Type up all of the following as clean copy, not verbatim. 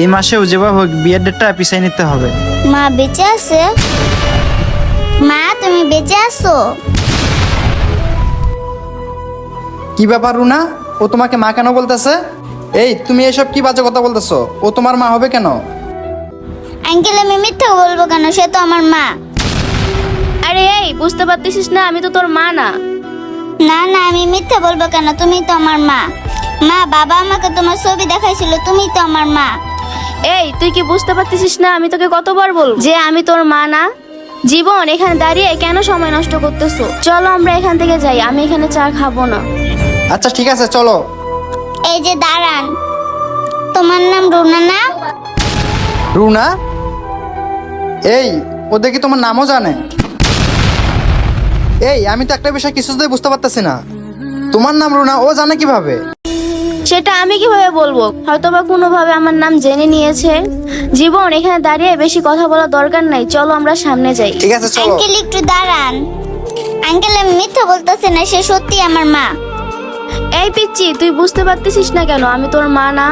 এই মাসেও যেভাবে হোক বিয়ের ডেটটা পিছিয়ে নিতে হবে। মা বেঁচে আছে? মা তুমি বেঁচে আছো? কি ব্যাপার রুনা, ও তোমাকে মা কেন বলতেছে? এই তুমি এসব কি বাজে কথা বলতেছো? ও তোমার মা হবে কেন? আঙ্কেল আমি মিথ্যা বলবো কেন? সে তো আমার মা। আরে এই বুঝতে পারতেছিস না আমি তো তোর মা না। না না আমি মিথ্যা বলবো কেন? তুমি তো আমার মা। মা বাবা আমাকে তোমার ছবি দেখাইছিল, তুমি তো আমার মা। এই তুই কি বুঝতে পারতেছিস না আমি তোকে কতবার বলবো যে আমি তোর মা না? জীবন, এখানে দাঁড়িয়ে কেন সময় নষ্ট করতেছো? চলো আমরা এখান থেকে যাই, আমি এখানে চা খাবো না। আচ্ছা ঠিক আছে চলো। এই যে দাঁড়ান, তোমার নাম রুনা না? রুনা? এই ও দেখি তোমার নামও জানে। এই আমি তো একটা বিষয় কিছুতেই বুঝতে পারতেছি না, তোমার নাম রুনা ও জানে কিভাবে? সেটা আমি কিভাবে বলবো? হয়তোবা কোনোভাবে আমার নাম জেনে নিয়েছে। জীবন, এখানে দাঁড়িয়ে বেশি কথা বলার দরকার নাই, চলো আমরা সামনে যাই। ঠিক আছে চলো। আঙ্কেল একটু দাঁড়ান। আঙ্কেল আমি মিথ্যা বলতেছি না, সে সত্যি আমার মা। এই পিচ্চি, তুই বুঝতে পারতেছিস না কেন আমি তোর মা না?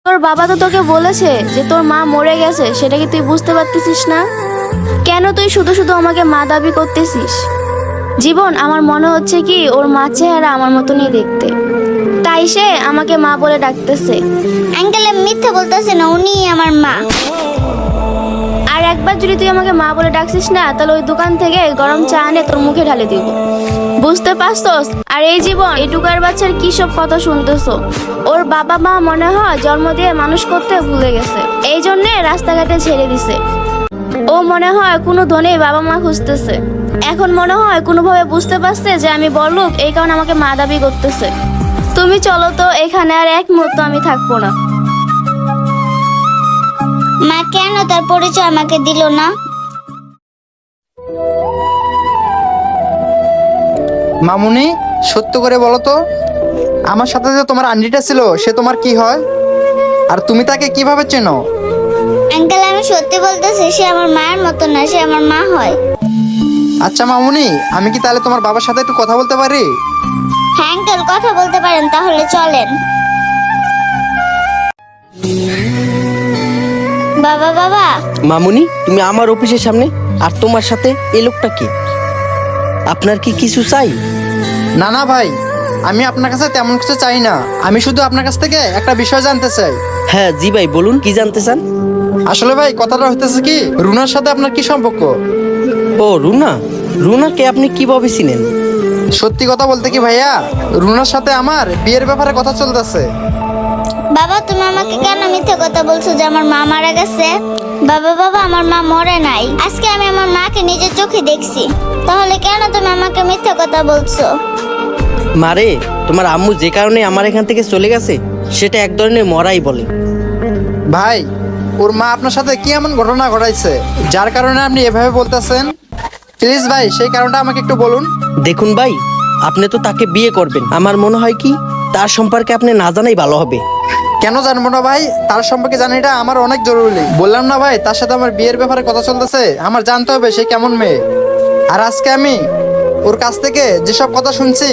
তোর বাবা তো তোকে বলেছে যে তোর মা মরে গেছে, সেটা কি তুই বুঝতে পারতেছিস না? কেন তুই শুধু শুধু আমাকে মা দাবি করতেছিস? জীবন, আমার মনে হচ্ছে কি ওর মা চেহারা আমার মতনই দেখতে, তাই সে আমাকে মা বলে ডাকতেছে। আঙ্কেল আমি মিথ্যা বলতেছি না, উনি আমার মা। আর একবার যদি তুই আমাকে মা বলে ডাকছিস না, তাহলে ওই দোকান থেকে গরম চা এনে তোর মুখে ঢালে দিব, বুঝতে পারছস? আর এই জীবন, এই টুকার বাচ্চার কি সব কথা শুনতেছো? ওর বাবা মা মনে হয় জন্ম দিয়ে মানুষ করতে ভুলে গেছে, এই জন্যে রাস্তাঘাটে ছেড়ে দিছে। ও মনে হয় কোনো ধনী বাবা মা খুঁজতেছে। এখন মনে হয় কোনোভাবে বুঝতে পারছে যে আমি বড়লোক, এই কারণে আমাকে মা দাবি করতেছে। তুমি চলো তো, এখানে আর এক মুহূর্ত আমি থাকবো না। মা কেন তার পরিচয় আমাকে দিল না? মামুনি সত্য করে বলো তো, আমার সাথে যে তোমার আন্টিটা ছিল সে তোমার কি হয়, আর তুমি তাকে কিভাবে চেনো? আঙ্কেল আমি সত্যি বলতেছি, সে আমার মায়ের মতো না, সে আমার মা হয়। আচ্ছা মামুনি, আমি কি তাহলে তোমার বাবার সাথে একটু কথা বলতে পারি? হ্যাঁ আঙ্কেল কথা বলতে পারেন, তাহলে চলেন। বাবা বাবা। মামুনি, তুমি আমার অফিসের সামনে, আর তোমার সাথে এই লোকটা কি? আপনার কি কিছু চাই? না না ভাই, আমি আপনার কাছে তেমন কিছু চাই না, আমি শুধু আপনার কাছ থেকে একটা বিষয় জানতে চাই। হ্যাঁ জি ভাই, বলুন কি জানতে চান? আসলে ভাই কথাটা হইতেছে কি, রুনার সাথে আপনার কি সম্পর্ক? ও রুনা, রুনাকে আপনি কিভাবে চিনেন? সত্যি কথা বলতে কি ভাইয়া, রুনার সাথে আমার বিয়ের ব্যাপারে কথা চলতেছে। বাবা তুমি আমাকে কেন মিথ্যে কথা বলছো যে আমার মা মারা গেছে? বাবা বাবা আমার মা মরে নাই, আজকে আমি আমার মাকে নিজের চোখে দেখছি, তাহলে কেন তুমি আমাকে মিথ্যে কথা বলছো? মারে, তোমার আম্মু যে কারণে আমার এখান থেকে চলে গেছে সেটা এক ধরনের মরাই বলে। ভাই ওর মা আপনার সাথে কি এমন ঘটনা ঘটাইছে যার কারণে আপনি এভাবে বলতেছেন? প্লিজ ভাই সেই কারণটা আমাকে একটু বলুন। দেখুন ভাই, আপনি তো তাকে বিয়ে করবেন, আমার মনে হয় কি তার সম্পর্কে আপনি না জানাই ভালো হবে। কেন জানবো না ভাই, তার সম্পর্কে জানাটা আমার অনেক জরুরি। বললাম না ভাই, তার সাথে আমার বিয়ের ব্যাপারে কথা চলতেছে, আমার জানতে হবে সে কেমন মেয়ে। আর আজকে আমি ওর কাছ থেকে যেসব কথা শুনছি,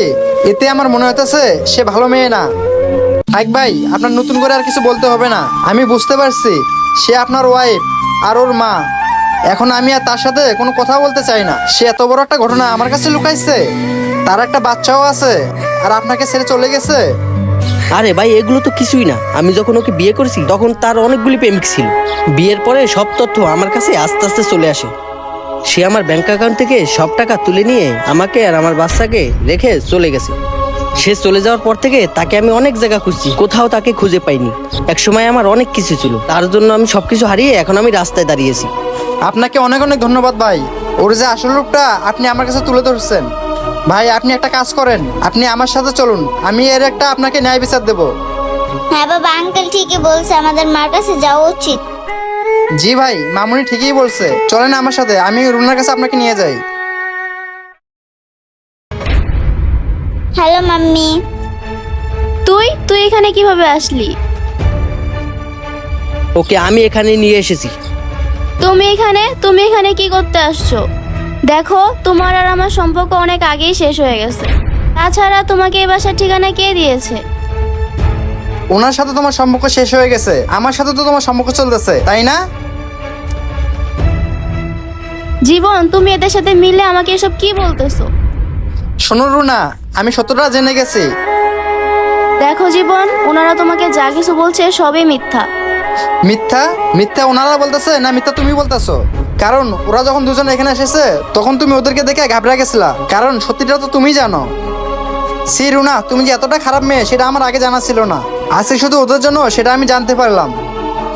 এতে আমার মনে হইতেছে সে ভালো মেয়ে না। থাক ভাই, আপনার নতুন করে আর কিছু বলতে হবে না, আমি বুঝতে পারছি সে আপনার ওয়াইফ আর ওর মা। এখন আমি আর তার সাথে কোনো কথা বলতে চাই না। সে এত বড় একটা ঘটনা আমার কাছে লুকাইছে, তার একটা বাচ্চাও আছে, আর আপনাকে ছেড়ে চলে গেছে। আরে ভাই এগুলো তো কিছুই না, আমি যখন ওকে বিয়ে করেছি তখন তার অনেকগুলি প্রেমিক ছিল। বিয়ের পরে সব তথ্য আমার কাছে আস্তে আস্তে চলে আসে। সে আমার ব্যাংক অ্যাকাউন্ট থেকে সব টাকা তুলে নিয়ে আমাকে আর আমার বাচ্চাকে রেখে চলে গেছে। সে চলে যাওয়ার পর থেকে তাকে আমি অনেক জায়গা খুঁজছি, কোথাও তাকে খুঁজে পাইনি। একসময় আমার অনেক কিছু ছিল, তার জন্য আমি সবকিছু হারিয়ে এখন আমি রাস্তায় দাঁড়িয়েছি। আপনাকে অনেক অনেক ধন্যবাদ ভাই, ওর যে আসল রূপটা আপনি আমার কাছে তুলে ধরছেন। ভাই আপনি একটা কাজ করেন, আপনি আমার সাথে চলুন, আমি এর একটা আপনাকে ন্যায় বিচার দেব। হ্যাঁ বাবা আঙ্কেল ঠিকই বলছে, আমাদের মার কাছে যাওয়া উচিত। জি ভাই, মামুনি ঠিকই বলছে, চলেন আমার সাথে, আমি রুনার কাছে আপনাকে নিয়ে যাই। Hello mummy. তুই তুই এখানে কিভাবে আসলি? ওকে আমি এখানে নিয়ে এসেছি। তুমি এখানে কি করতে আসছো? দেখো, তোমার আর আমার সম্পর্ক অনেক আগেই শেষ হয়ে গেছে। তাছাড়া তোমাকে এই বাসার ঠিকানা কে দিয়েছে? ওনার সাথে তোমার সম্পর্ক শেষ হয়ে গেছে, আমার সাথে তো তোমার সম্পর্ক চলতেছে, তাই না? জীবন, তুমি এদের সাথে মিলে আমাকে এসব কি বলতেছো? শোনো রুনা, আমি সত্যটা জেনে গেছি। দেখো জীবন, ওনারা তোমাকে যা কিছু বলছে সবই মিথ্যা। মিথ্যা? মিথ্যা ওনারা বলতেছে না মিথ্যা তুমি বলতেছো? কারণ ওরা যখন দুজন এখানে এসেছে তখন তুমি ওদেরকে দেখে ঘাবড়ে গেছিলা, কারণ সত্যিটা তো তুমি জানো। সি রুনা, তুমি যে এতটা খারাপ মেয়ে সেটা আমার আগে জানা ছিল না, আজকে শুধু ওদের জন্য সেটা আমি জানতে পারলাম।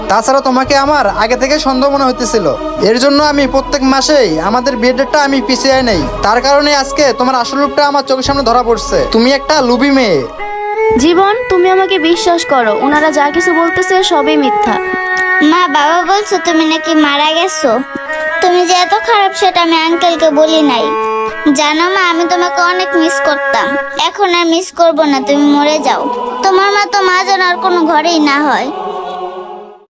তাছাড়া তোমাকে আমার আগে থেকে সন্দেহ মনে হইতেছিল, এর জন্য আমি প্রত্যেক মাসেই আমাদের বিয়ের ডেটটা আমি পিছিয়ে নেই। তার কারণে আজকে তোমার আসল রূপটা আমার চোখের সামনে ধরা পড়ছে। তুমি একটা লুবি মেয়ে। জীবন, তুমি আমাকে বিশ্বাস করো, ওনারা যা কিছু বলতেছে সবই মিথ্যা। মা, বাবা বলছো তুমি নাকি মারা গেছো। তুমি যে এত খারাপ সেটা আমি আঙ্কেলকে বলি নাই। জানো মা, আমি তোমাকে অনেক মিস করতাম, এখন আর মিস করব না, তুমি মরে যাও। তোমার মা তো মা যেন আর কোনো ঘরেই না হয়।